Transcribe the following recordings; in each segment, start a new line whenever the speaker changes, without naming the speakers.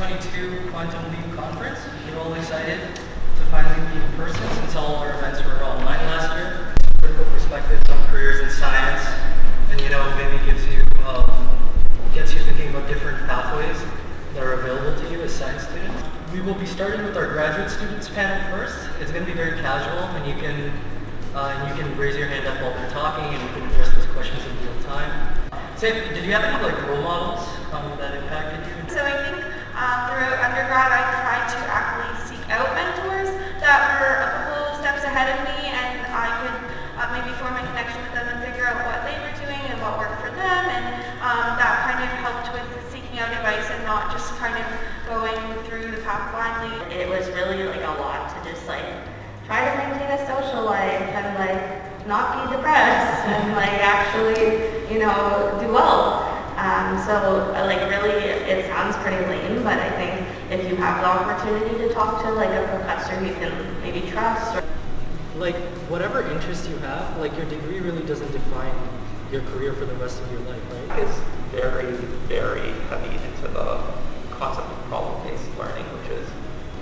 2022 Quantum Leap Conference. We're all excited to finally meet in person since all our events were online last year. Critical perspectives on careers in science, and maybe gets you thinking about different pathways that are available to you as science students. We will be starting with our graduate students panel first. It's going to be very casual, and you can raise your hand up while they're talking, and we can address those questions in real time. Did you have any role models that impacted you?
So I think throughout undergrad I tried to actively seek out mentors that were a couple steps ahead of me, and I could maybe form a connection with them and figure out what they were doing and what worked for them, and that kind of helped with seeking out advice and not just kind of going through the path blindly.
It was really a lot to just try to maintain a social life and not be depressed and actually do well. So really it sounds pretty lame, but I think if you have the opportunity to talk to a professor you can maybe trust.
Whatever interest you have, your degree really doesn't define your career for the rest of your life, right?
It's very, very heavy into the concept of problem-based learning, which is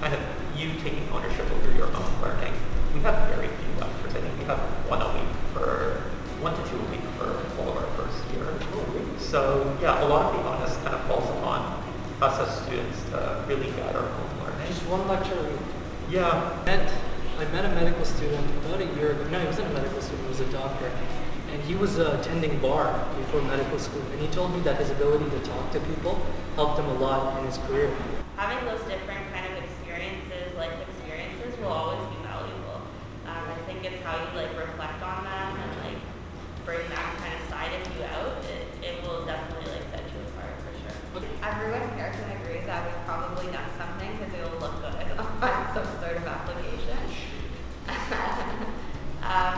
kind of you taking ownership over your own learning. We have very few lectures. I think we have 1 to 2 a week for all of our first year. So yeah, a lot of the onus kind of falls upon us as students to really guide our own learning.
Just 1 lecture a week?
Yeah.
I met a medical student about a year ago. No, he wasn't a medical student, he was a doctor. And he was attending bar before medical school. And he told me that his ability to talk to people helped him a lot in his career.
Having those different kind of experiences, life experiences, will always be valuable. I think it's how you reflect on them and bring that kind of side of you out. It will definitely set you apart for sure.
Everyone here can agree that we've probably done something because it will look good on some sort of application.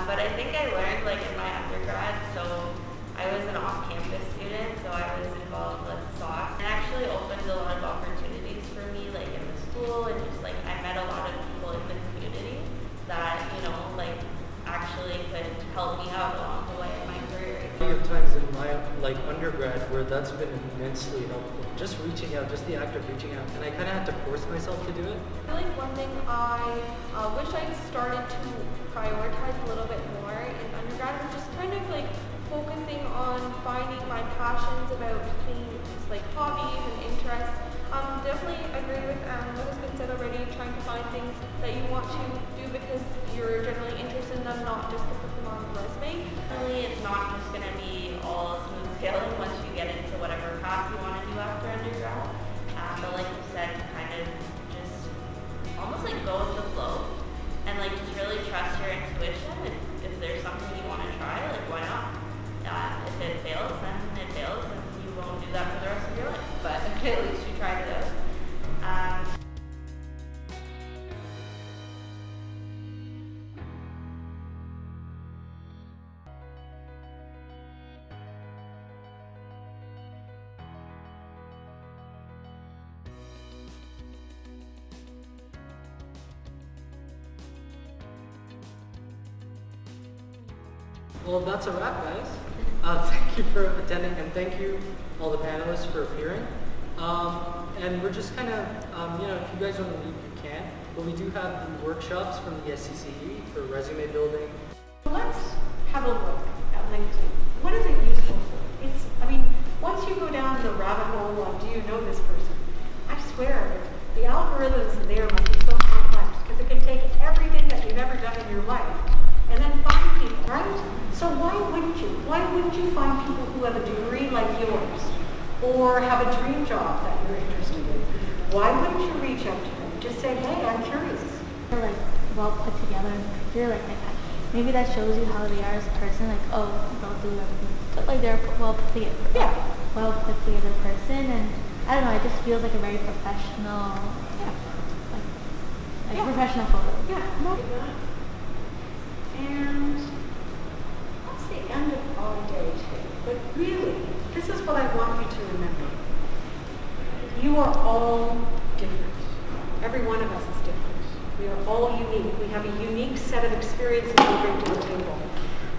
But I think I learned in my undergrad, so I was an off-campus student, so I was involved with SOC. It actually opened a lot of opportunities for me in the school, and just I met a lot of people in the community that, actually could help me out along the way in my career.
There are times in my undergrad where that's been immensely helpful. Just reaching out, just the act of reaching out, and I kind of had to force myself to do it.
I feel one thing I wish I started to prioritize a little bit more in undergrad was just kind of focusing on finding my passions about things hobbies and interests. Definitely agree with what has been said already, trying to find things that you want to do because you're generally interested in them, not just to put them on the resume.
Really, it's not just going to be all smooth sailing once you get into whatever path you want to do after undergrad. But like you said, kind of just almost go with the flow and just really trust your intuition. If there's something you want to try, why not? If it fails, then it fails, and you won't do that for the rest of your life. But at least you tried it out.
Well, that's a wrap, guys. Thank you for attending, and thank you all the panelists for appearing. And we're just kind of, if you guys want to leave, you can. But we do have the workshops from the SCCE for resume building.
Let's have a look at LinkedIn. What is it useful for? Once you go down the rabbit hole of do you know this person, I swear, the algorithms there must be so complex because it can take everything that you've ever done in your life and then find people, right? So why wouldn't you? Why wouldn't you find people who have a degree like yours or have a dream job that you're interested in? Why wouldn't you reach out to them? Just say, hey, I'm curious.
They're well put together in the computer like that. Maybe that shows you how they are as a person, they'll do everything. But they're well put together.
Yeah.
Well put together person, and I don't know, it just feels like a very professional, professional photo.
Yeah. No. And that's the end of our day today. But really, this is what I want you to remember. You are all different. Every one of us is different. We are all unique. We have a unique set of experiences we bring to the table.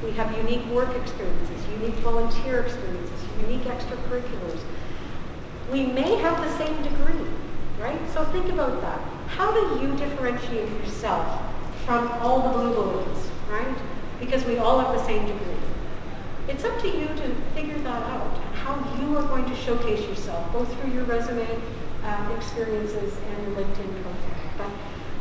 We have unique work experiences, unique volunteer experiences, unique extracurriculars. We may have the same degree. right? So think about that. How do you differentiate yourself from all the blue balloons, right? Because we all have the same degree. It's up to you to figure that out, and how you are going to showcase yourself, both through your resume experiences and your LinkedIn profile.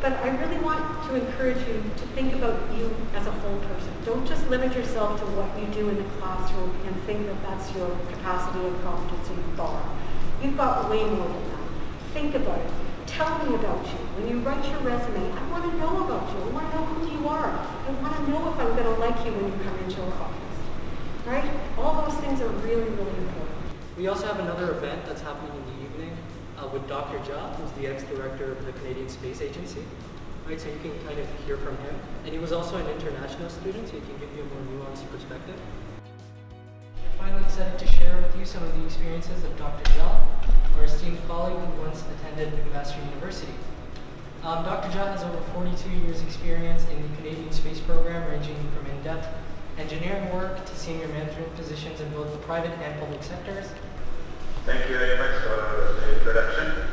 But I really want to encourage you to think about you as a whole person. Don't just limit yourself to what you do in the classroom and think that that's your capacity and competency bar. You've got way more than that. Think about it. Tell me about you. When you write your resume, I want to know about you. I want to know who you are. I want to know if I'm going to like you when you come into our office. Right? All those things are really, really important.
We also have another event that's happening in the evening with Dr. Jha, who's the ex-director of the Canadian Space Agency. Right, so you can kind of hear from him. And he was also an international student, so he can give you a more nuanced perspective. We're finally excited to share with you some of the experiences of Dr. Jha, our esteemed colleague who once attended McMaster University. Dr. Jha has over 42 years experience in the Canadian space program, ranging from in-depth engineering work to senior management positions in both the private and public sectors.
Thank you very much for the introduction.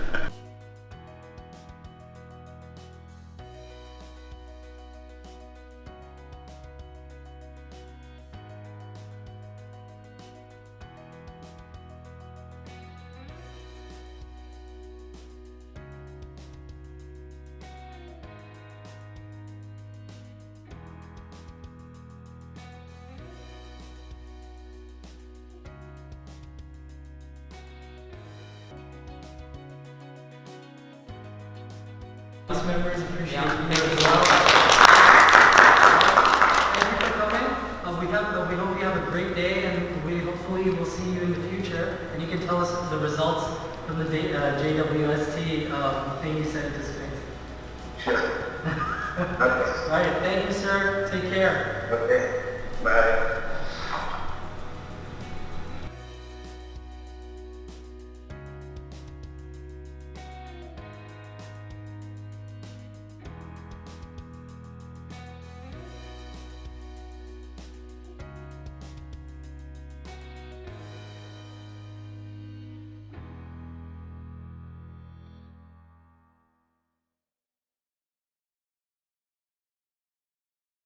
These members appreciate you here as well. Thank you for coming. We hope you have a great day, and we hopefully will see you in the future. And you can tell us the results from the JWST thing you said to space.
Sure. Okay.
All right. Thank you, sir. Take care.
Okay. Bye.